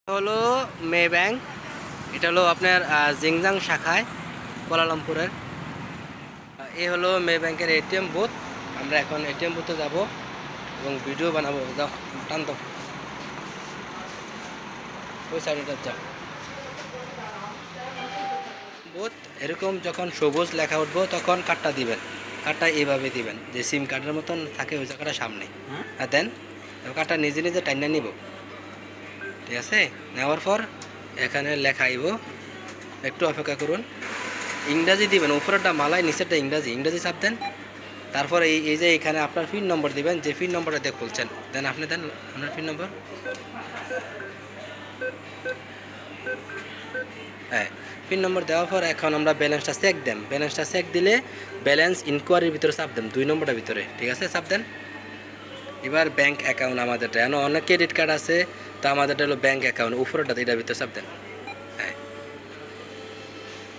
হলো মে ব্যাংক। এটা হলো আপনার জিংজাং শাখায় কুয়ালালামপুরের। এই হলো মে ব্যাংকের এটিএম বুথ। আমরা এখন এটিএম বুথে যাব এবং ভিডিও বানাবো। যাও টান দাও, ওই সাইডে যাও। বুথ এরকম যখন সবুজ লেখা উঠবো তখন কার্ডটা দিবেন। কার্ডটা এইভাবে দিবেন যে সিম কার্ডের মতন থাকে, ওই জায়গাটা সামনে আর দেন কার্ডটা নিজে নিজে টাইনা নিব। ঠিক আছে, নেওয়ার পর এখানে লেখা আইব, একটু অপেক্ষা করুন। ইংরাজি দিবেন, উপরেরটা মালায় নিচেরটা ইংরাজি, ইংরাজি চাপ দেন। তারপর এই যে এখানে আপনার পিন নম্বর দিবেন, যে পিন নম্বরটা দিয়ে খুলছেন দেন আপনি দেন আপনার পিন নম্বর। হ্যাঁ, পিন নম্বর দেওয়ার পর এখন আমরা ব্যালেন্সটা চেক দেন। ব্যালেন্সটা চেক দিলে ব্যালেন্স ইনকোয়ারির ভিতরে চাপ দেন, 2 নম্বরটার ভিতরে। ঠিক আছে, চাপ দেন। এবার ব্যাংক অ্যাকাউন্ট আমাদেরটা, এখন অনেক ক্রেডিট কার্ড আছে, তো আমাদেরটা হলো ব্যাংক অ্যাকাউন্ট, উপরেটা এটার ভিতরে চাপ দেন। হ্যাঁ,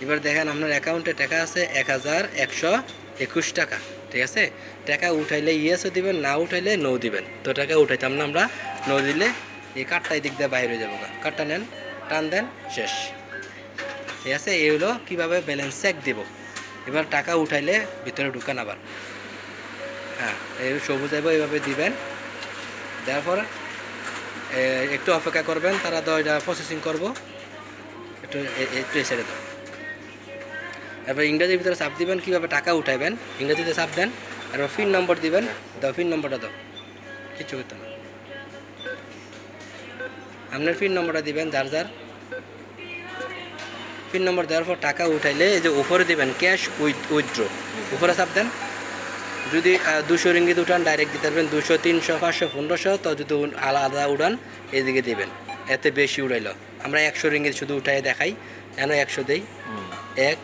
এবার দেখেন আপনার অ্যাকাউন্টে টাকা আছে 1121 টাকা। ঠিক আছে, টাকা উঠাইলে ইয়েসও দিবেন, না উঠাইলে নো দিবেন। তো টাকা উঠাইতাম না আমরা, নো দিলে এই কার্ডটা এই দিক দিয়ে বাইরে হয়ে যাবো। কার্ডটা নেন, টান দেন, শেষ। ঠিক আছে, এই হলো কীভাবে ব্যালেন্স চেক দিব। এবার টাকা উঠাইলে ভিতরে ঢুকান আবার। হ্যাঁ, এই সবুজ আইব, এইভাবে দিবেন। দেওয়ার পর একটু অপেক্ষা করবেন, তারা এটা প্রসেসিং করবো। একটু একটু এই সাইডে দাও। এরপর ইংরেজির ভিতরে চাপ দিবেন, কীভাবে টাকা উঠাইবেন ইংরেজিতে চাপ দেন। এরপর পিন নম্বর দিবেন, দাও পিন নম্বরটা দাও। কিচ্ছু করতে না, আপনার পিন নম্বরটা দিবেন যার যার। পিন নম্বর দেওয়ার পর টাকা উঠাইলে এই যে উপরে দিবেন ক্যাশ উইথড্র, উপরে চাপ দেন। যদি 200 রিঙ্গিত উঠান ডাইরেক্ট দিতে পারবেন, 200, 300, 500, 1500। তো যদি আলাদা উড়ান এইদিকে দিবেন, এতে বেশি উড়াইল। আমরা 100 রিঙ্গিত শুধু উঠাই দেখাই, কেন 100 দেই। 1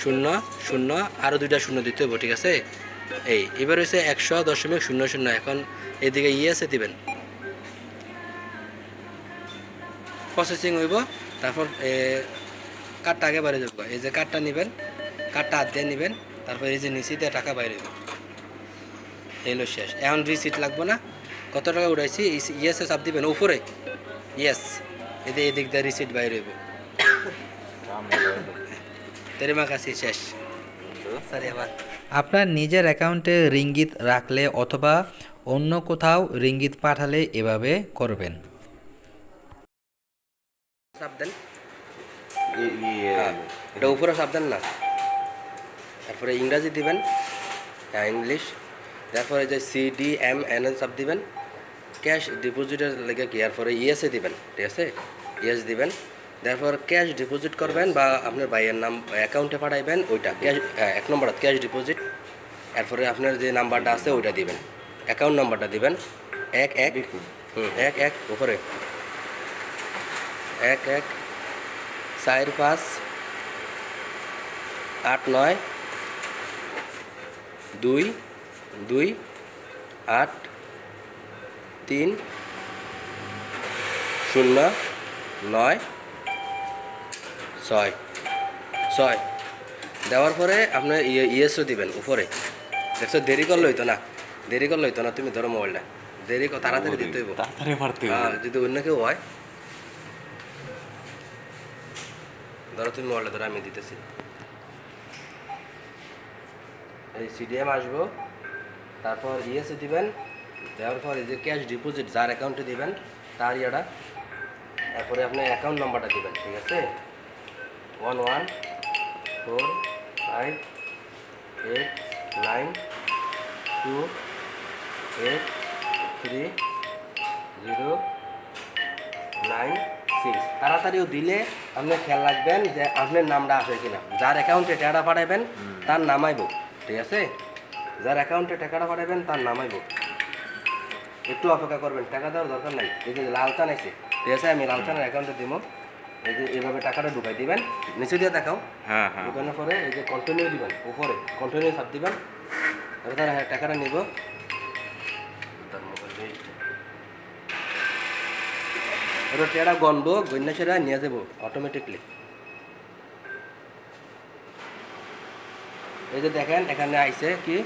0 0, আরও 2টা শূন্য দিতে হবে। ঠিক আছে, এবার হচ্ছে 100.00। এখন এদিকে ইয়েসে দিবেন, প্রসেসিং হইব। তারপর কার্ডটা আগে বাইরে যাবো, এই যে কার্ডটা নেবেন, কার্ডটা হাত দিয়ে নেবেন। তারপর এই যে নিচে দিয়ে টাকা বাইরে হইব, এলো শেষ। এখন রিসিট লাগবো না, কত টাকা উঠাইছি ইয়েসে চাপ দিবেন উপরে, ইয়েস। এদিক দিয়ে রিসিট বাইরে হইব, তেরেমা কাছে শেষ। সরি আবার আপনার নিজের অ্যাকাউন্টে রিঙ্গিত রাখলে অথবা অন্য কোথাও রিঙ্গিত পাঠালে এভাবে করবেন। চাপ দেন, হ্যাঁ এটা উপরে চাপ দেন না। তারপরে ইংরাজি দিবেন, হ্যাঁ ইংলিশ। তারপরে যে CDMN চাপ দিবেন, ক্যাশ ডিপোজিটের লেগে কি। এরপরে ইয়েসে দিবেন, ঠিক আছে, ইয়েস দিবেন। তারপর ক্যাশ ডিপোজিট করবেন বা আপনার ভাইয়ের নাম অ্যাকাউন্টে পাঠাইবেন, ওইটা ক্যাশ 1 নম্বর ক্যাশ ডিপোজিট। এরপরে আপনার যে নাম্বারটা আছে ওইটা দিবেন, অ্যাকাউন্ট নাম্বারটা দিবেন। 1 1 1 1 উপরে 1 1 4 5 8 9 2 2 8 3 0 9 6 6 দেওয়ার পরে আপনার ইয়েসও দিবেন উপরে। দেখছো দেরি করলে হইতো না, দেরি করলে হইতো না। তুমি ধরো মোবাইলটা, দেরি তাড়াতাড়ি দিতে হইব, তাড়াতাড়ি পারতে হবে। যদি অন্য কেউ হয়। ধরো তুমি মোবাইলটা ধরো, আমি দিতেছি। এই CDM আসবো, তারপর ইয়েসে দিবেন। দেওয়ার পর এই যে ক্যাশ ডিপোজিট যার অ্যাকাউন্টে দিবেন তার ইয়াটা। তারপরে আপনার অ্যাকাউন্ট নাম্বারটা দিবেন, ঠিক আছে। 1 1 4 5 8 9 2 8 3 0 9 6। তাড়াতাড়িও দিলে আপনি খেয়াল রাখবেন যে আপনার নামটা আসে কিনা। যার অ্যাকাউন্টে টাকাটা পাঠাবেন তার নামাইব, ঠিক আছে। যার অ্যাকাউন্টে টাকাটা পাঠাবেন তার নামাইব। একটু অপেক্ষা করবেন, টাকা দেওয়ার দরকার নাই। এই যে লাল চান আছে, ঠিক আছে, আমি লাল চানের অ্যাকাউন্টে দিব। এই যে এইভাবে টাকাটা ঢুকাই দিবেন, নিচে দিয়ে দেখাও। হ্যাঁ হ্যাঁ, ঢুকানোর পরে এই যে কন্টিনিউ দিবেন, উপরে কন্টিনিউ চাপ দিবেন। এবার তারা টাকাটা নিব, তার মোবাইল এবার টেরা গণবো, গণ্য সেরা নিয়ে যাবো অটোমেটিকলি। এই যে দেখেন এখানে আইছে কি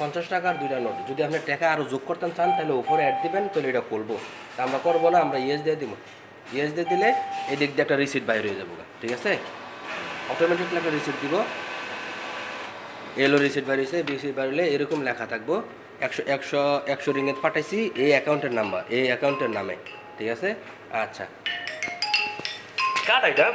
50 টাকার 2টা নোট। যদি আপনি টাকা আরও যোগ করতে চান তাহলে উপরে অ্যাড দিবেন, তাহলে এটা খুলবো। তা আমরা করবো না, আমরা ইয়েস দিয়ে দিব। ইয়েস দিয়ে দিলে এই দিক দিয়ে একটা রিসিট বাইর হয়ে যাবো, ঠিক আছে? অটোমেটিকলি একটা রিসিট দিব, এলো রিসিট বাইর হয়েছে। রিসিট বাইর হলে এরকম লেখা থাকবো 100 রিঙ্গিত পাঠাইছি এই অ্যাকাউন্টের নাম্বার, এই অ্যাকাউন্টের নামে, ঠিক আছে? আচ্ছা, কাট এটা